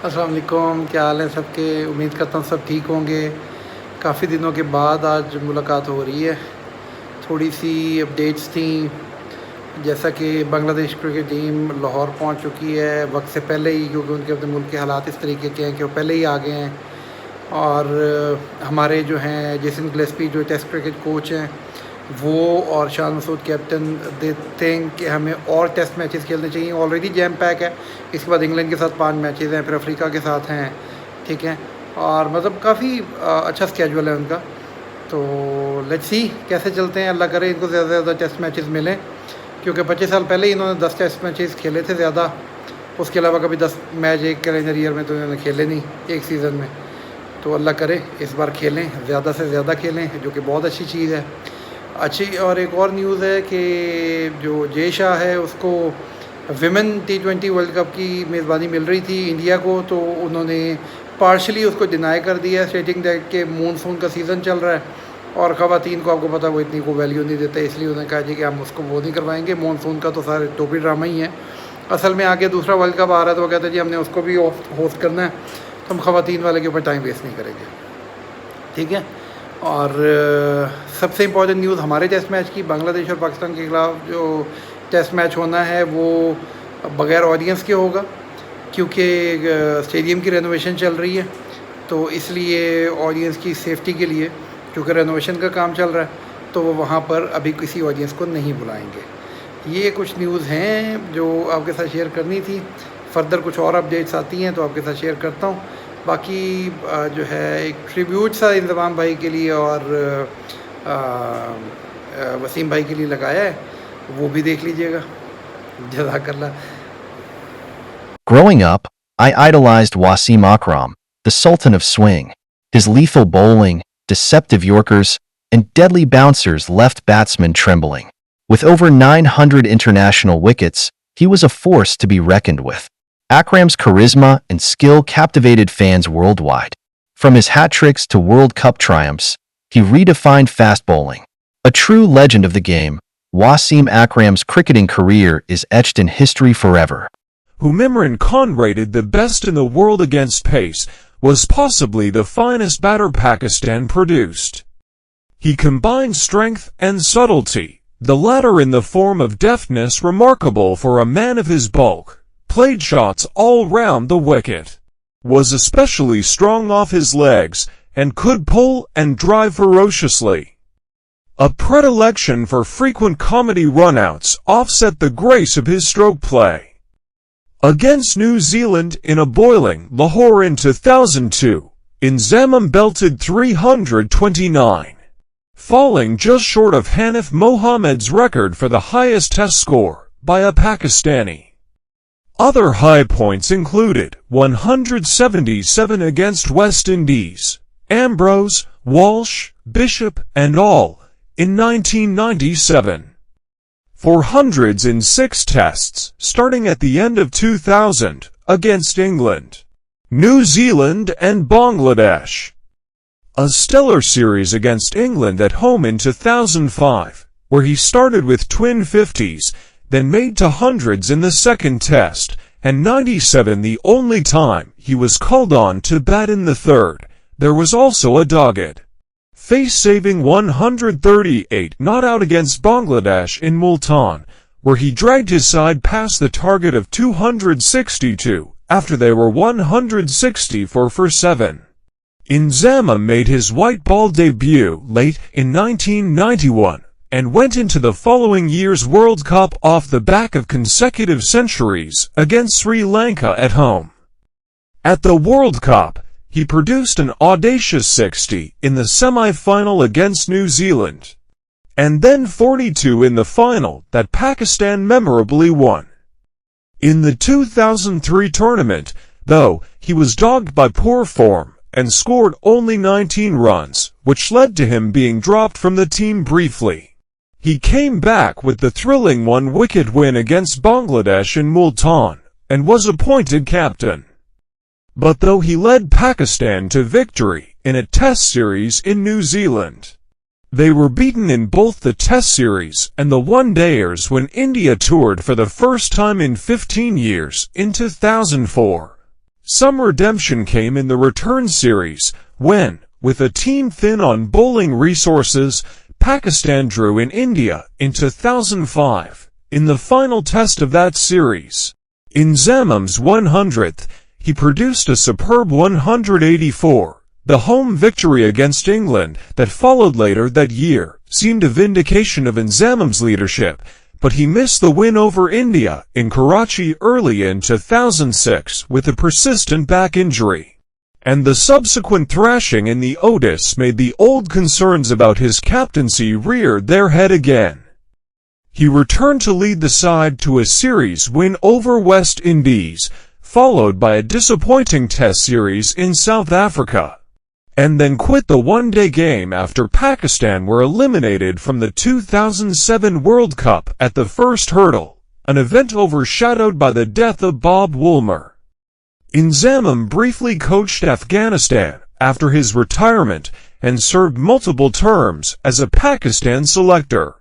अस्सलाम वालेकुम, क्या हाल है सबके। उम्मीद करता हूँ सब ठीक होंगे। काफ़ी दिनों के बाद आज मुलाकात हो रही है। थोड़ी सी अपडेट्स थी, जैसा कि बांग्लादेश क्रिकेट टीम लाहौर पहुंच चुकी है वक्त से पहले ही, क्योंकि उनके अपने मुल्क के हालात इस तरीके के हैं कि वो पहले ही आ गए हैं। और हमारे जो हैं जेसन गिलेस्पी जो टेस्ट क्रिकेट कोच हैं, वो और शान मसूद कैप्टन देते हैं कि हमें और टेस्ट मैचेस खेलने चाहिए। ऑलरेडी जैम पैक है, इसके बाद इंग्लैंड के साथ 5 मैचेस हैं, फिर अफ्रीका के साथ हैं, ठीक है। और मतलब काफ़ी अच्छा स्केजूल है उनका। तो लेट्स सी कैसे चलते हैं। अल्लाह करे इनको ज़्यादा से ज़्यादा टेस्ट मैचेस मिलें, क्योंकि 25 साल पहले ही इन्होंने 10 टेस्ट मैचेस खेले थे ज़्यादा। उसके अलावा कभी 10 मैच एक कैलेंडर ईयर में तो इन्होंने खेले नहीं एक सीज़न में। तो अल्लाह करे इस बार खेलें, ज़्यादा से ज़्यादा खेलें, जो कि बहुत अच्छी चीज़ है। अच्छी और एक और न्यूज़ है कि जो जय शाह है उसको विमेन T20 वर्ल्ड कप की मेज़बानी मिल रही थी इंडिया को, तो उन्होंने पार्शली उसको डिनाई कर दिया, स्टेटिंग दैट के मानसून का सीज़न चल रहा है और ख़वातीन को आपको पता है वो इतनी को वैल्यू नहीं देते, इसलिए उन्होंने कहा जी कि हम उसको वो नहीं करवाएंगे। मानसून का तो सारे टोपी ड्रामा ही है। असल में आगे दूसरा वर्ल्ड कप आ रहा है तो वो कहते हैं जी हमने उसको भी होस्ट करना है, तो हम ख़वातीन वाले के ऊपर टाइम वेस्ट नहीं करेंगे, ठीक है। और सबसे इम्पॉर्टेंट न्यूज़ हमारे टेस्ट मैच की, बांग्लादेश और पाकिस्तान के ख़िलाफ़ जो टेस्ट मैच होना है वो बग़ैर ऑडियंस के होगा, क्योंकि स्टेडियम की रेनोवेशन चल रही है। तो इसलिए ऑडियंस की सेफ्टी के लिए, क्योंकि रेनोवेशन का काम चल रहा है, तो वो वहाँ पर अभी किसी ऑडियंस को नहीं बुलाएंगे। ये कुछ न्यूज़ हैं जो आपके साथ शेयर करनी थी। फर्दर कुछ और अपडेट्स आती हैं तो आपके साथ शेयर करता हूँ। बाकी जो है एक ट्रिब्यूट सा इंज़िमाम भाई के लिए और वसीम भाई के लिए लगाया है, वो भी देख लीजिएगा। जज़ाकल्लाह। Growing up, I idolized Wasim Akram, the Sultan of Swing. His lethal bowling, deceptive Yorkers, and deadly bouncers left batsmen trembling. With over 900 international wickets, he was a force to be reckoned with. Akram's charisma and skill captivated fans worldwide. From his hat tricks to World Cup triumphs, he redefined fast bowling. A true legend of the game, Wasim Akram's cricketing career is etched in history forever. Whom Imran Khan rated the best in the world against pace, was possibly the finest batter Pakistan produced. He combined strength and subtlety, the latter in the form of deftness remarkable for a man of his bulk, played shots all round the wicket, was especially strong off his legs, and could pull and drive ferociously. A predilection for frequent comedy runouts offset the grace of his stroke play. Against New Zealand in a boiling Lahore in 2002, Inzimam belted 329, falling just short of Hanif Mohammed's record for the highest test score by a Pakistani. Other high points included 177 against West Indies, Ambrose, Walsh, Bishop, and all, in 1997. 400s in 6 tests, starting at the end of 2000, against England, New Zealand and Bangladesh. A stellar series against England at home in 2005, where he started with twin 50s, then made to hundreds in the second test, and 97 the only time he was called on to bat in the third. There was also a dogged, face-saving 138 not out against Bangladesh in Multan, where he dragged his side past the target of 262 after they were 164 for 7. Inzamam made his white ball debut late in 1991 and went into the following year's World Cup off the back of consecutive centuries against Sri Lanka at home. At the World Cup, he produced an audacious 60 in the semi-final against New Zealand, and then 42 in the final that Pakistan memorably won. In the 2003 tournament, though, he was dogged by poor form and scored only 19 runs, which led to him being dropped from the team briefly. He came back with the thrilling one-wicket win against Bangladesh in Multan, and was appointed captain. But though he led Pakistan to victory in a test series in New Zealand, they were beaten in both the test series and the one-dayers when India toured for the first time in 15 years in 2004. Some redemption came in the return series, when, with a team thin on bowling resources, Pakistan drew in India in 2005, in the final test of that series. In Inzimam's 100th, he produced a superb 184. The home victory against England that followed later that year seemed a vindication of Inzimam's leadership, but he missed the win over India in Karachi early in 2006 with a persistent back injury. And the subsequent thrashing in the Otis made the old concerns about his captaincy rear their head again. He returned to lead the side to a series win over West Indies, followed by a disappointing Test series in South Africa, and then quit the one-day game after Pakistan were eliminated from the 2007 World Cup at the first hurdle, an event overshadowed by the death of Bob Woolmer. Inzimam briefly coached Afghanistan after his retirement and served multiple terms as a Pakistan selector.